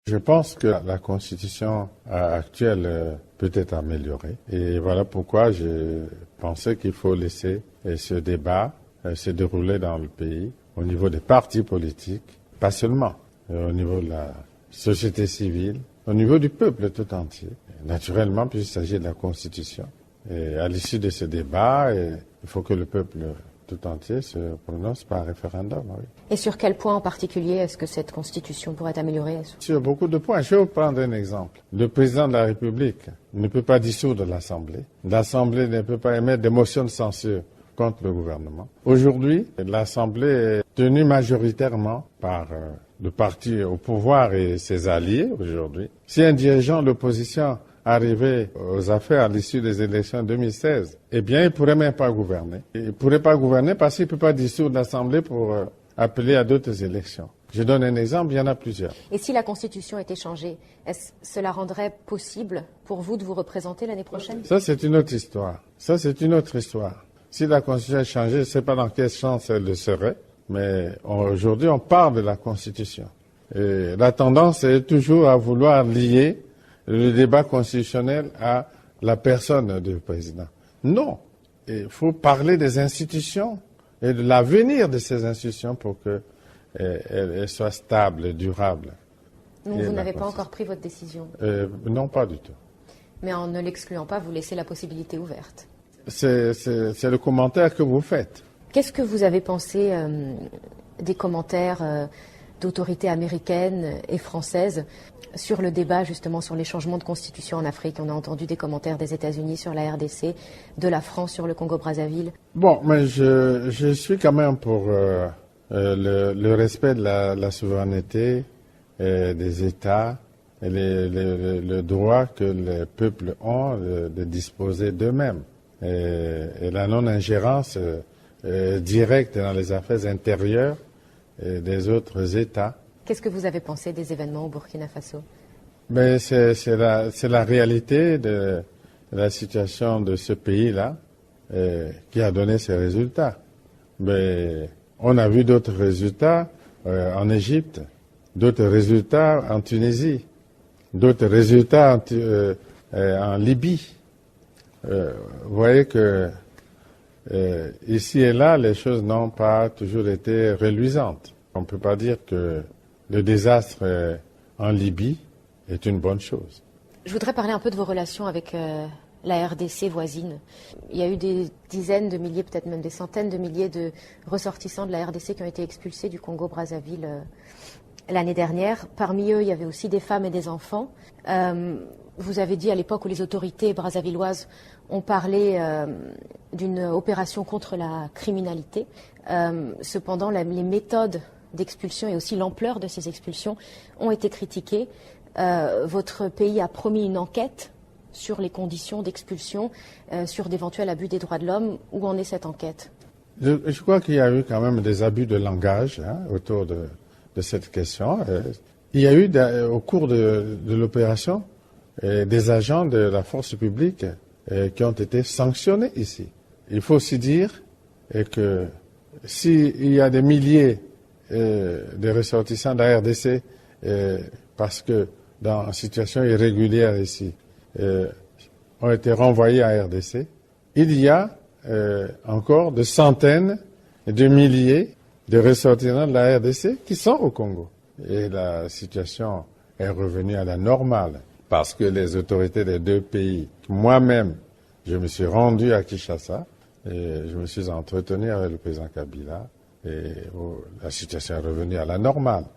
Je pense que la Constitution actuelle peut être améliorée. Et voilà pourquoi je pensais qu'il faut laisser ce débat se dérouler dans le pays, au niveau des partis politiques, pas seulement, au niveau de la société civile, au niveau du peuple tout entier. Naturellement, puisqu'il s'agit de la Constitution. Et à l'issue de ce débat, il faut que le peuple tout entier se prononce par référendum. Oui. Et sur quel point en particulier est-ce que cette Constitution pourrait être améliorée? Sur beaucoup de points. Je vais vous prendre un exemple. Le président de la République ne peut pas dissoudre l'Assemblée. L'Assemblée ne peut pas émettre des motions de censure contre le gouvernement. Aujourd'hui, l'Assemblée est tenue majoritairement par le parti au pouvoir et ses alliés aujourd'hui. Si un dirigeant de l'opposition arrivé aux affaires à l'issue des élections 2016, eh bien, il ne pourrait même pas gouverner. Il ne pourrait pas gouverner parce qu'il ne peut pas dissoudre l'Assemblée pour appeler à d'autres élections. Je donne un exemple, il y en a plusieurs. Et si la Constitution était changée, est-ce que cela rendrait possible pour vous de vous représenter l'année prochaine? Ça, c'est une autre histoire. Ça, c'est une autre histoire. Si la Constitution est changée, je ne sais pas dans quel sens elle le serait, mais aujourd'hui, on parle de la Constitution. Et la tendance est toujours à vouloir lier le débat constitutionnel à la personne du président. Non, il faut parler des institutions et de l'avenir de ces institutions pour qu'elles soient stables, durables. Donc vous n'avez pas encore pris votre décision? Non, pas du tout. Mais en ne l'excluant pas, vous laissez la possibilité ouverte. C'est le commentaire que vous faites. Qu'est-ce que vous avez pensé des commentaires d'autorités américaines et françaises sur le débat justement sur les changements de constitution en Afrique? On a entendu des commentaires des États-Unis sur la RDC, de la France sur le Congo-Brazzaville. Bon, mais je suis quand même pour le respect de la souveraineté des États et le droit que les peuples ont de disposer d'eux-mêmes et la non-ingérence directe dans les affaires intérieures des autres États. Qu'est-ce que vous avez pensé des événements au Burkina Faso? Mais c'est la réalité de la situation de ce pays-là qui a donné ces résultats. Mais on a vu d'autres résultats en Égypte, d'autres résultats en Tunisie, d'autres résultats en Libye. Vous voyez que ici et là, les choses n'ont pas toujours été reluisantes. On ne peut pas dire que le désastre en Libye est une bonne chose. Je voudrais parler un peu de vos relations avec la RDC voisine. Il y a eu des dizaines de milliers, peut-être même des centaines de milliers de ressortissants de la RDC qui ont été expulsés du Congo-Brazzaville l'année dernière. Parmi eux, il y avait aussi des femmes et des enfants. Vous avez dit à l'époque où les autorités brazzavilloises ont parlé d'une opération contre la criminalité. Cependant, les méthodes d'expulsion et aussi l'ampleur de ces expulsions ont été critiquées. Votre pays a promis une enquête sur les conditions d'expulsion, sur d'éventuels abus des droits de l'homme. Où en est cette enquête? Je crois qu'il y a eu quand même des abus de langage autour de cette question. Il y a eu au cours de l'opération des agents de la force publique qui ont été sanctionnés ici. Il faut aussi dire que s'il y a des milliers de ressortissants de la RDC parce que dans une situation irrégulière ici ont été renvoyés à RDC, il y a encore de centaines de milliers de ressortissants de la RDC qui sont au Congo. Et la situation est revenue à la normale parce que les autorités des deux pays, moi-même, je me suis rendu à Kinshasa et je me suis entretenu avec le président Kabila et la situation est revenue à la normale.